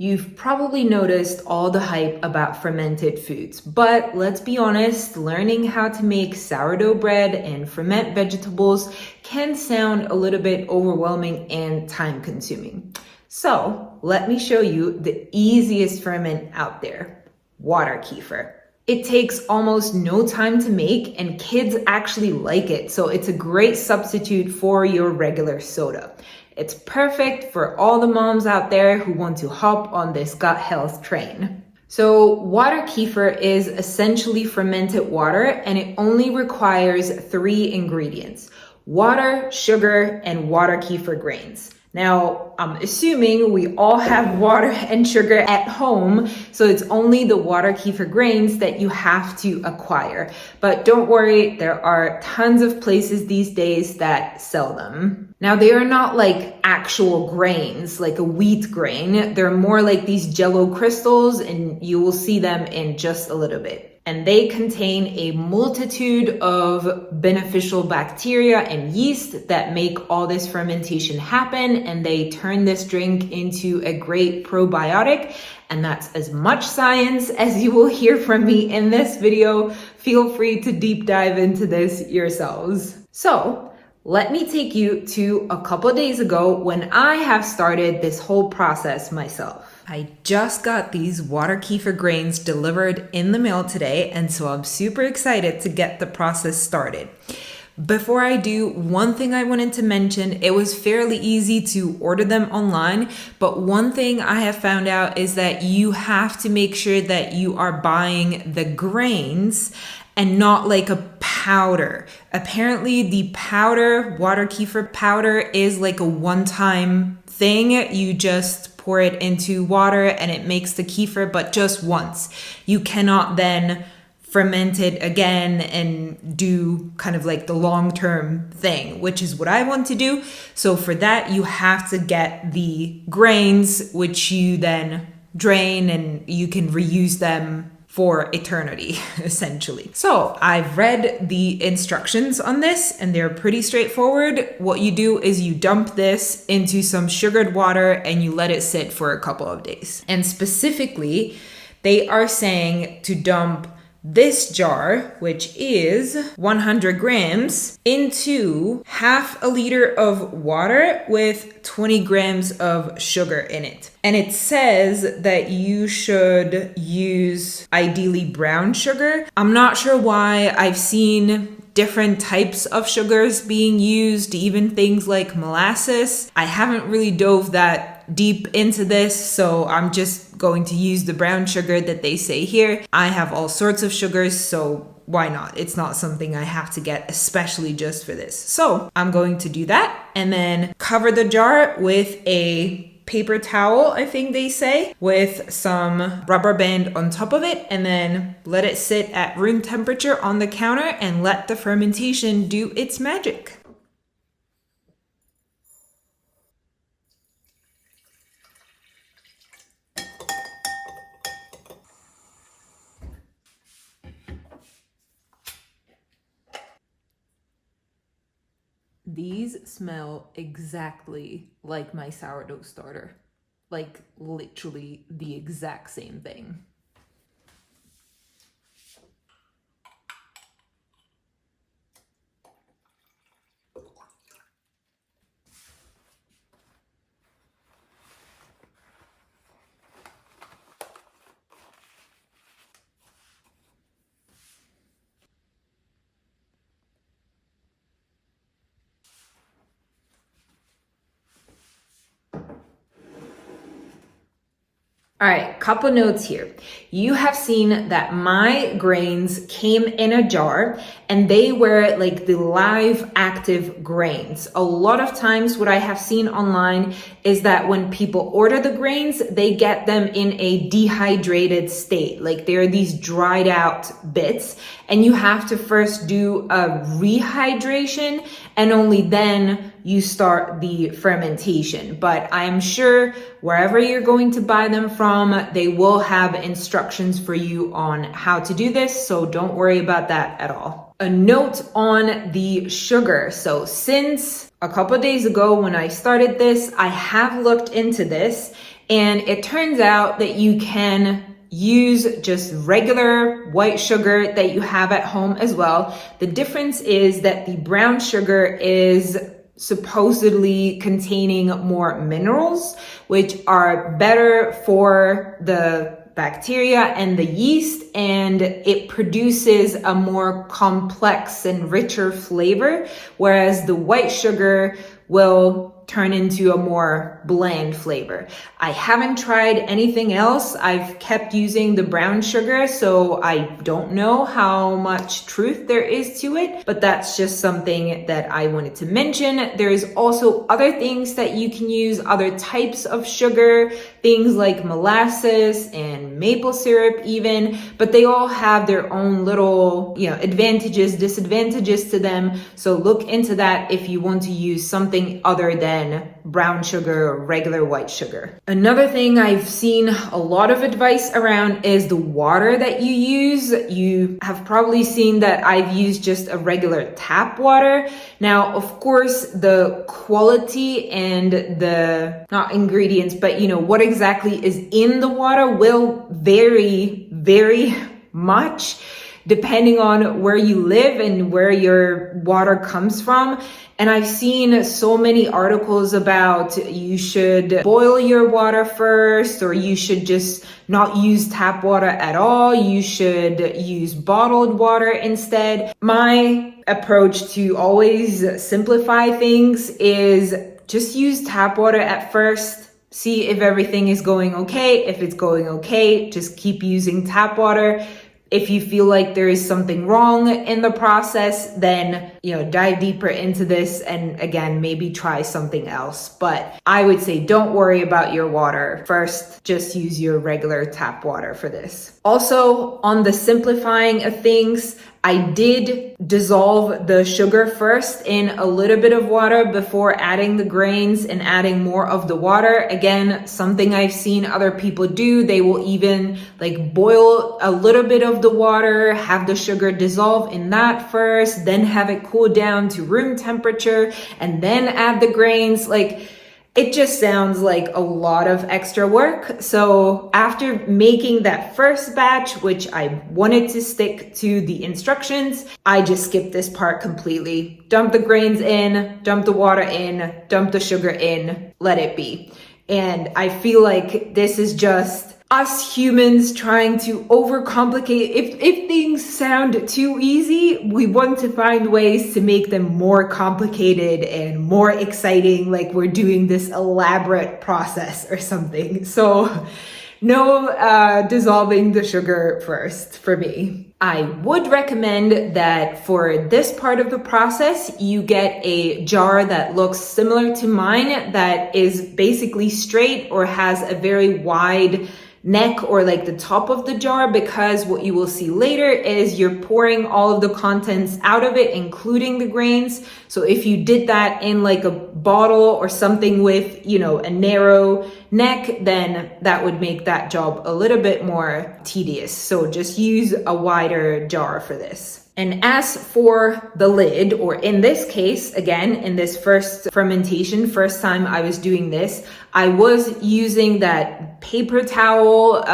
You've probably noticed all the hype about fermented foods, but let's be honest, learning how to make sourdough bread and ferment vegetables can sound a little bit overwhelming and time consuming. So let me show you the easiest ferment out there, water kefir. It takes almost no time to make and kids actually like it, so it's a great substitute for your regular soda. It's perfect for all the moms out there who want to hop on this gut health train. So water kefir is essentially fermented water and it only requires 3 ingredients: water, sugar, and water kefir grains. Now, I'm assuming we all have water and sugar at home, so it's only the water kefir grains that you have to acquire. But don't worry, there are tons of places these days that sell them. Now, they are not like actual grains, like a wheat grain. They're more like these jello crystals, and you will see them in just a little bit. And they contain a multitude of beneficial bacteria and yeast that make all this fermentation happen, and they turn this drink into a great probiotic. And that's as much science as you will hear from me in this video. Feel free to deep dive into this yourselves. So let me take you to a couple of days ago when I have started this whole process myself. I just got these water kefir grains delivered in the mail today, and so I'm super excited to get the process started. Before I do, one thing I wanted to mention, it was fairly easy to order them online, but one thing I have found out is that you have to make sure that you are buying the grains and not like a powder. Apparently the powder, water kefir powder, is like a one-time thing. You just pour it into water and it makes the kefir, but just once. You cannot then ferment it again and do kind of like the long-term thing, which is what I want to do. So for that, you have to get the grains, which you then drain and you can reuse them for eternity, essentially. So I've read the instructions on this and they're pretty straightforward. What you do is you dump this into some sugared water and you let it sit for a couple of days. And specifically, they are saying to dump this jar, which is 100 grams, into half a liter of water with 20 grams of sugar in it. And it says that you should use ideally brown sugar. I'm not sure why. I've seen different types of sugars being used, even things like molasses. I haven't really dove that deep into this, so I'm just going to use the brown sugar that they say here. I have all sorts of sugars, so why not? It's not something I have to get especially just for this. So I'm going to do that and then cover the jar with a paper towel, I think they say, with some rubber band on top of it, and then let it sit at room temperature on the counter and let the fermentation do its magic. These smell exactly like my sourdough starter. Like literally the exact same thing. All right, couple notes here. You have seen that my grains came in a jar and they were like the live active grains. A lot of times what I have seen online is that when people order the grains, they get them in a dehydrated state. Like they're these dried out bits and you have to first do a rehydration and only then you start the fermentation. But I am sure wherever you're going to buy them from, they will have instructions for you on how to do this. So don't worry about that at all. A note on the sugar. So since a couple of days ago when I started this, I have looked into this And it turns out that you can use just regular white sugar that you have at home as well. The difference is that the brown sugar is supposedly containing more minerals, which are better for the bacteria and the yeast, and it produces a more complex and richer flavor, whereas the white sugar will turn into a more bland flavor. I haven't tried anything else. I've kept using the brown sugar, so I don't know how much truth there is to it, but that's just something that I wanted to mention. There's also other things that you can use, other types of sugar, things like molasses and maple syrup even, but they all have their own little, advantages, disadvantages to them. So look into that if you want to use something other than brown sugar or regular white sugar. Another thing I've seen a lot of advice around is the water that you use. You have probably seen that I've used just a regular tap water. Now, of course, the quality and the, not ingredients, but what exactly is in the water will vary very much depending on where you live and where your water comes from. And I've seen so many articles about you should boil your water first, or you should just not use tap water at all. You should use bottled water instead. My approach to always simplify things is just use tap water at first. See if everything is going okay. If it's going okay, just keep using tap water. If you feel like there is something wrong in the process, then, dive deeper into this and again, maybe try something else. But I would say don't worry about your water. First, just use your regular tap water for this. Also, on the simplifying of things, I did dissolve the sugar first in a little bit of water before adding the grains and adding more of the water. Again, something I've seen other people do. They will even boil a little bit of the water, have the sugar dissolve in that first, then have it cool down to room temperature, and then add the grains. It just sounds like a lot of extra work. So after making that first batch, which I wanted to stick to the instructions, I just skipped this part completely. Dump the grains in, dump the water in, dump the sugar in, let it be. And I feel like this is just us humans trying to overcomplicate. If things sound too easy, we want to find ways to make them more complicated and more exciting, like we're doing this elaborate process or something. So no dissolving the sugar first for me. I would recommend that for this part of the process, you get a jar that looks similar to mine, that is basically straight or has a very wide neck or the top of the jar, because what you will see later is you're pouring all of the contents out of it, including the grains. So if you did that in a bottle or something with, a narrow neck, then that would make that job a little bit more tedious. So just use a wider jar for this. And as for the lid, or in this case, again, in this first fermentation, first time I was doing this, I was using that paper towel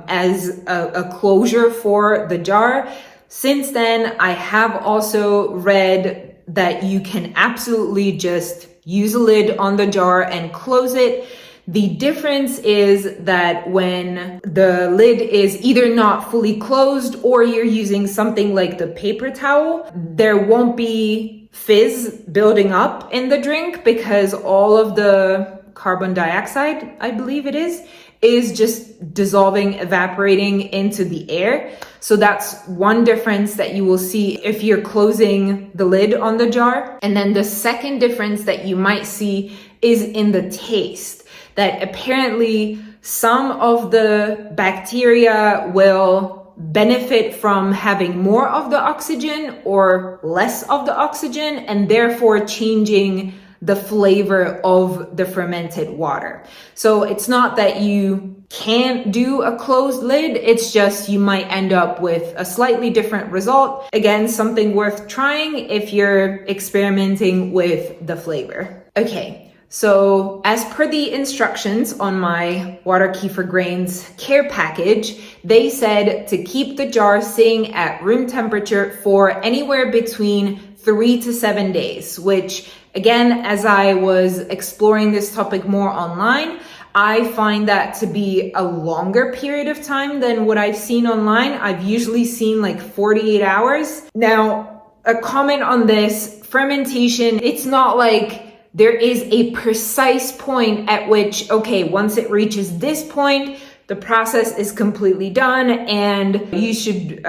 as a closure for the jar. Since then, I have also read that you can absolutely just use a lid on the jar and close it. The difference is that when the lid is either not fully closed or you're using something like the paper towel, there won't be fizz building up in the drink, because all of the carbon dioxide, I believe it is just dissolving, evaporating into the air. So that's one difference that you will see if you're closing the lid on the jar. And then the second difference that you might see is in the taste. That apparently some of the bacteria will benefit from having more of the oxygen or less of the oxygen, and therefore changing the flavor of the fermented water. So it's not that you can't do a closed lid, it's just you might end up with a slightly different result. Again, something worth trying if you're experimenting with the flavor. Okay. So as per the instructions on my water kefir grains care package, they said to keep the jar sitting at room temperature for anywhere between 3 to 7 days, which again, as I was exploring this topic more online, I find that to be a longer period of time than what I've seen online. I've usually seen like 48 hours. Now, a comment on this, fermentation, it's not like there is a precise point at which, okay, once it reaches this point, the process is completely done and you should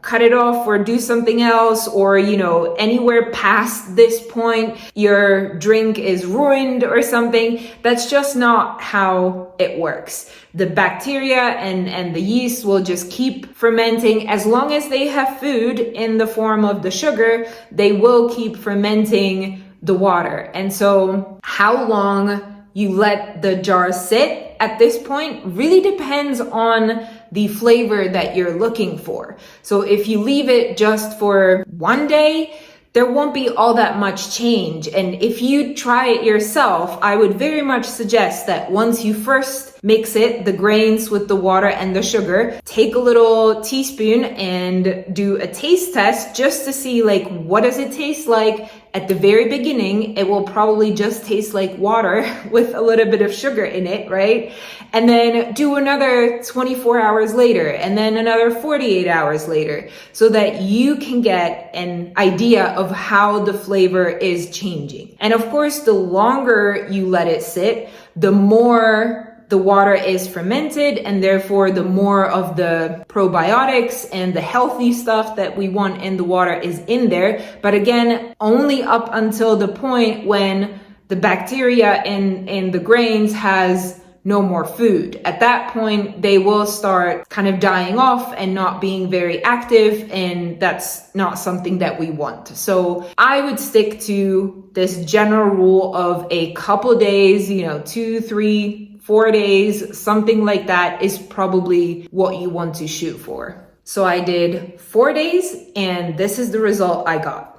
cut it off or do something else, or, anywhere past this point, your drink is ruined or something. That's just not how it works. The bacteria and the yeast will just keep fermenting. As long as they have food in the form of the sugar, they will keep fermenting the water. And so how long you let the jar sit at this point really depends on the flavor that you're looking for. So if you leave it just for 1 day, there won't be all that much change. And if you try it yourself, I would very much suggest that once you first mix it, the grains with the water and the sugar, take a little teaspoon and do a taste test just to see like, what does it taste like? At the very beginning, it will probably just taste like water with a little bit of sugar in it, right? And then do another 24 hours later, and then another 48 hours later, so that you can get an idea of how the flavor is changing. And of course, the longer you let it sit, the more the water is fermented, and therefore the more of the probiotics and the healthy stuff that we want in the water is in there. But again, only up until the point when the bacteria in the grains has no more food. At that point, they will start kind of dying off and not being very active, and that's not something that we want. So I would stick to this general rule of a couple days, 2, 3, 4 days, something like that is probably what you want to shoot for. So I did 4 days, and this is the result I got.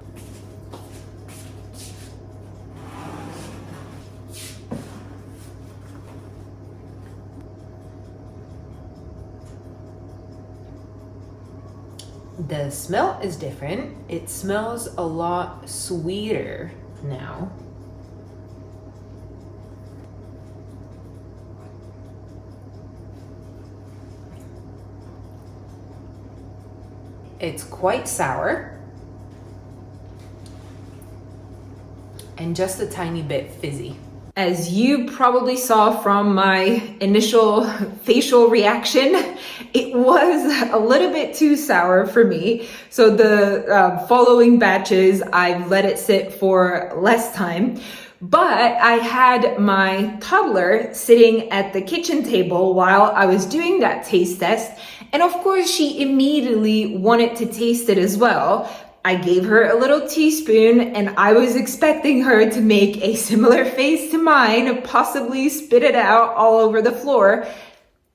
The smell is different. It smells a lot sweeter now. It's quite sour and just a tiny bit fizzy. As you probably saw from my initial facial reaction, it was a little bit too sour for me. So the following batches, I've let it sit for less time. But I had my toddler sitting at the kitchen table while I was doing that taste test. And of course, she immediately wanted to taste it as well. I gave her a little teaspoon, and I was expecting her to make a similar face to mine, possibly spit it out all over the floor.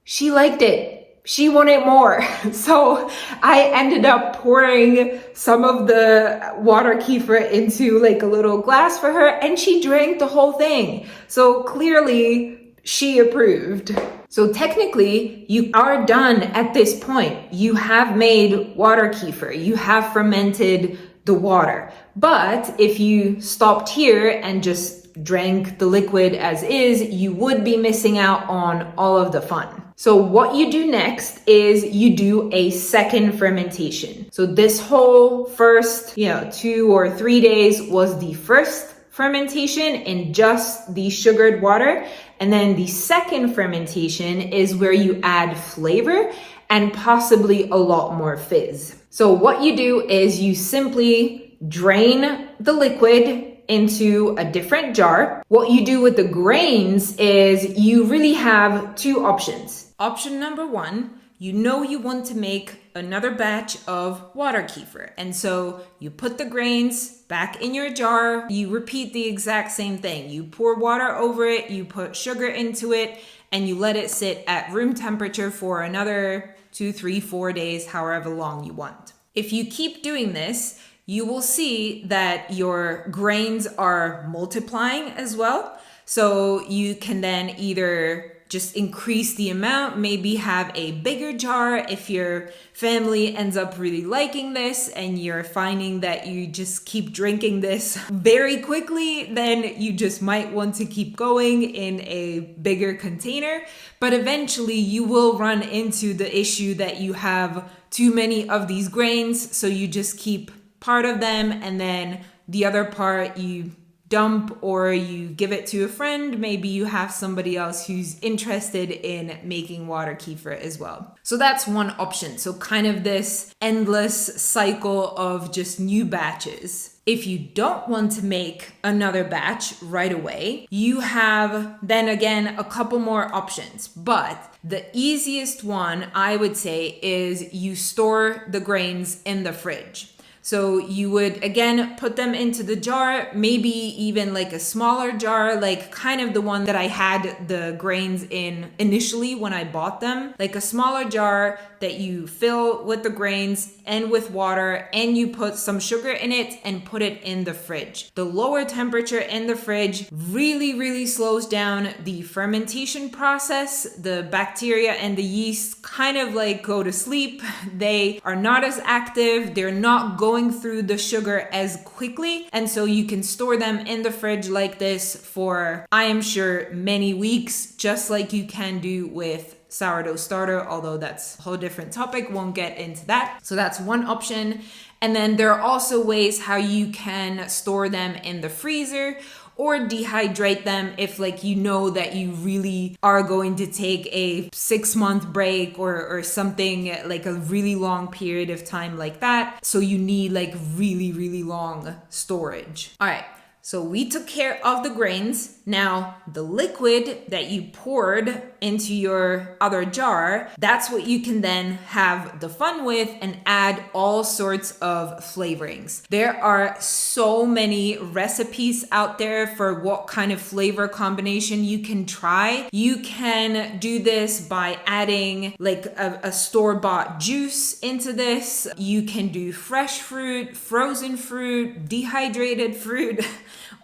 She liked it. She wanted more. So I ended up pouring some of the water kefir into like a little glass for her, and she drank the whole thing. So clearly she approved. So technically you are done at this point. You have made water kefir. You have fermented the water. But if you stopped here and just drank the liquid as is, you would be missing out on all of the fun. So what you do next is you do a second fermentation. So this whole first, 2 or 3 days was the first fermentation in just the sugared water. And then the second fermentation is where you add flavor and possibly a lot more fizz. So what you do is you simply drain the liquid into a different jar. What you do with the grains is you really have 2 options. Option number 1, you want to make another batch of water kefir. And so you put the grains back in your jar. You repeat the exact same thing. You pour water over it, you put sugar into it, and you let it sit at room temperature for another 2, 3, 4 days, however long you want. If you keep doing this, you will see that your grains are multiplying as well. So you can then either just increase the amount, maybe have a bigger jar if your family ends up really liking this and you're finding that you just keep drinking this very quickly, then you just might want to keep going in a bigger container. But eventually you will run into the issue that you have too many of these grains, so you just keep part of them and then the other part you dump or you give it to a friend. Maybe you have somebody else who's interested in making water kefir as well. So that's one option. So kind of this endless cycle of just new batches. If you don't want to make another batch right away, you have then again a couple more options. But the easiest one I would say is you store the grains in the fridge. So you would, again, put them into the jar, maybe even like a smaller jar, like kind of the one that I had the grains in initially when I bought them, like a smaller jar that you fill with the grains and with water, and you put some sugar in it and put it in the fridge. The lower temperature in the fridge really slows down the fermentation process. The bacteria and the yeast kind of like go to sleep. They are not as active. They're not going through the sugar as quickly, and so you can store them in the fridge like this for, I am sure, many weeks, just like you can do with sourdough starter, although that's a whole different topic, won't get into that. So that's one option. And then there are also ways how you can store them in the freezer or dehydrate them if like you know that you really are going to take a 6-month break or something, like a really long period of time like that. So you need like really long storage. All right. So we took care of the grains. Now the liquid that you poured into your other jar, that's what you can then have the fun with and add all sorts of flavorings. There are so many recipes out there for what kind of flavor combination you can try. You can do this by adding like a store-bought juice into this. You can do fresh fruit, frozen fruit, dehydrated fruit,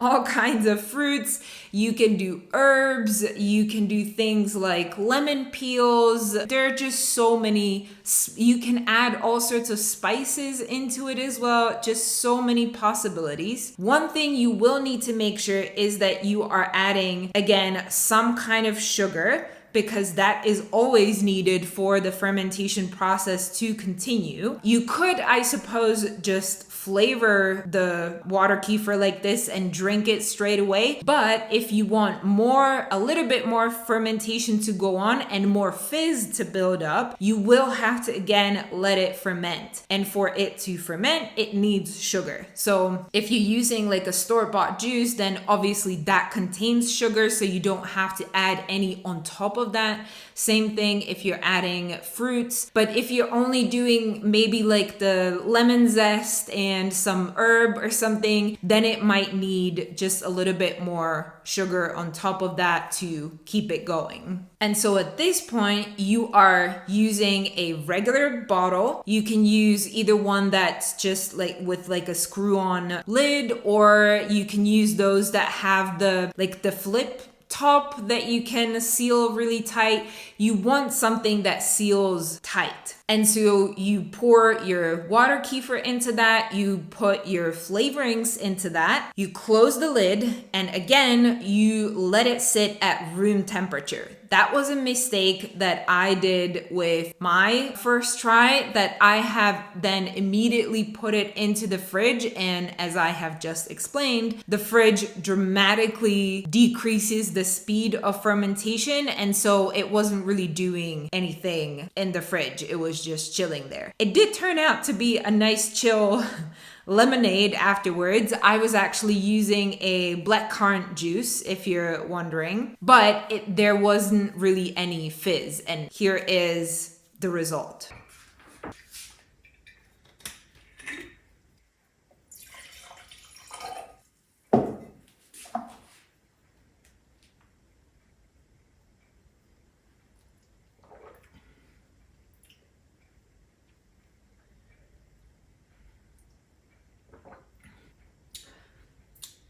all kinds of fruits. You can do herbs. You can do things like lemon peels. There are just so many. You can add all sorts of spices into it as well. Just so many possibilities. One thing you will need to make sure is that you are adding, again, some kind of sugar, because that is always needed for the fermentation process to continue. You could, I suppose, just flavor the water kefir like this and drink it straight away. But if you want a little bit more fermentation to go on and more fizz to build up, you will have to again let it ferment. And for it to ferment, it needs sugar. So if you're using like a store-bought juice, then obviously that contains sugar, so you don't have to add any on top of that. Same thing if you're adding fruits. But if you're only doing maybe like the lemon zest and some herb or something, then it might need just a little bit more sugar on top of that to keep it going. And so at this point, you are using a regular bottle. You can use either one that's just like with like a screw-on lid, or you can use those that have the flip top that you can seal really tight. You want something that seals tight. And so you pour your water kefir into that, you put your flavorings into that, you close the lid, and again, you let it sit at room temperature. That was a mistake that I did with my first try, that I have then immediately put it into the fridge, and as I have just explained, the fridge dramatically decreases the speed of fermentation, and so it wasn't really doing anything in the fridge. It was just chilling there. It did turn out to be a nice chill lemonade afterwards. I was actually using a blackcurrant juice, if you're wondering, but there wasn't really any fizz, and here is the result.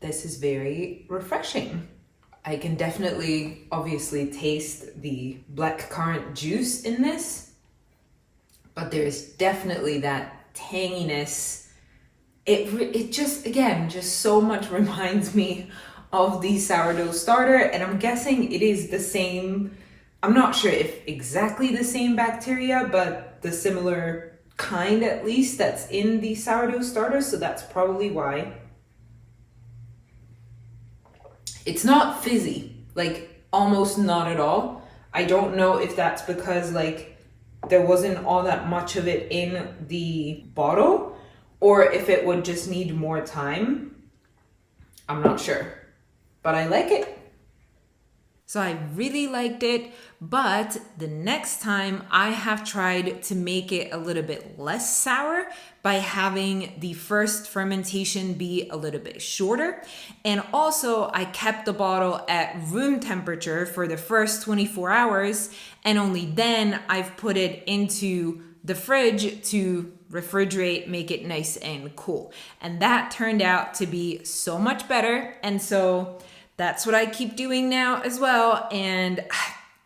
This is very refreshing. I can definitely, obviously, taste the blackcurrant juice in this, but there's definitely that tanginess. It just, again, just so much reminds me of the sourdough starter, and I'm guessing it is the same. I'm not sure if exactly the same bacteria, but the similar kind at least that's in the sourdough starter, so that's probably why. It's not fizzy, like almost not at all. I don't know if that's because like there wasn't all that much of it in the bottle, or if it would just need more time. I'm not sure, but I like it. So I really liked it, but the next time I have tried to make it a little bit less sour by having the first fermentation be a little bit shorter. And also I kept the bottle at room temperature for the first 24 hours, and only then I've put it into the fridge to refrigerate, make it nice and cool. And that turned out to be so much better. And so that's what I keep doing now as well. And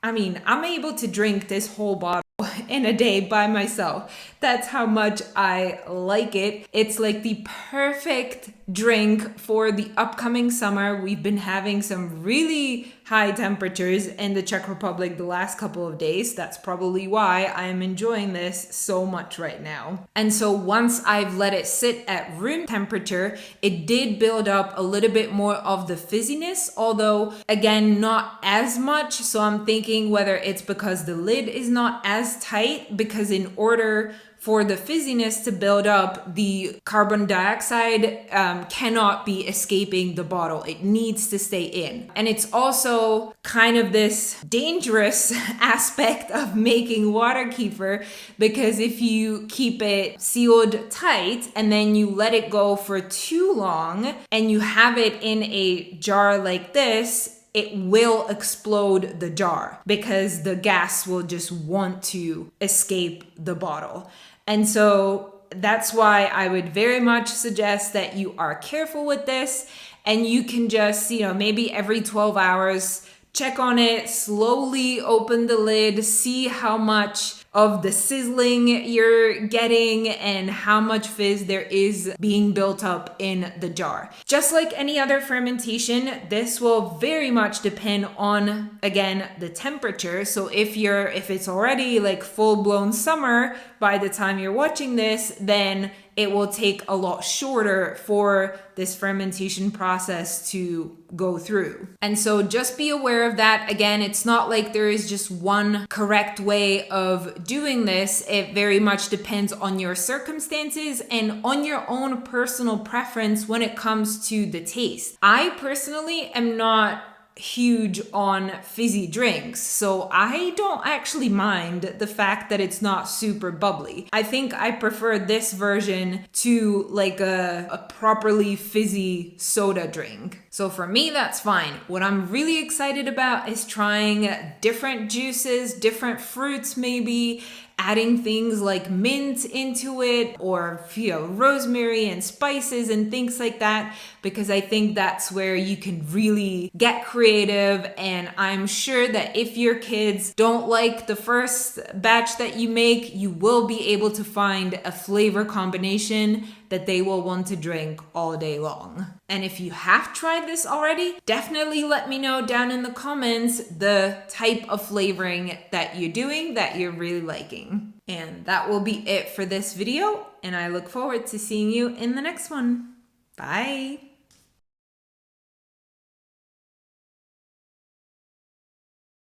I mean, I'm able to drink this whole bottle in a day by myself. That's how much I like it. It's like the perfect drink for the upcoming summer. We've been having some really high temperatures in the Czech Republic the last couple of days. That's probably why I'm enjoying this so much right now. And so once I've let it sit at room temperature, it did build up a little bit more of the fizziness, although again, not as much. So I'm thinking whether it's because the lid is not as tight, because in order for the fizziness to build up, the carbon dioxide cannot be escaping the bottle. It needs to stay in. And it's also kind of this dangerous aspect of making water kefir, because if you keep it sealed tight and then you let it go for too long and you have it in a jar like this, it will explode the jar because the gas will just want to escape the bottle. And so that's why I would very much suggest that you are careful with this, and you can just, maybe every 12 hours, check on it, slowly open the lid, see how much of the sizzling you're getting and how much fizz there is being built up in the jar. Just like any other fermentation, this will very much depend on, again, the temperature. So if it's already like full-blown summer by the time you're watching this, then it will take a lot shorter for this fermentation process to go through. And so just be aware of that. Again, it's not like there is just one correct way of doing this. It very much depends on your circumstances and on your own personal preference when it comes to the taste. I personally am not huge on fizzy drinks, so I don't actually mind the fact that it's not super bubbly. I think I prefer this version to like a properly fizzy soda drink. So for me, that's fine. What I'm really excited about is trying different juices, different fruits maybe, adding things like mint into it, or rosemary and spices and things like that, because I think that's where you can really get creative. And I'm sure that if your kids don't like the first batch that you make, you will be able to find a flavor combination that they will want to drink all day long. And if you have tried this already, definitely let me know down in the comments the type of flavoring that you're doing that you're really liking. And that will be it for this video, and I look forward to seeing you in the next one. Bye!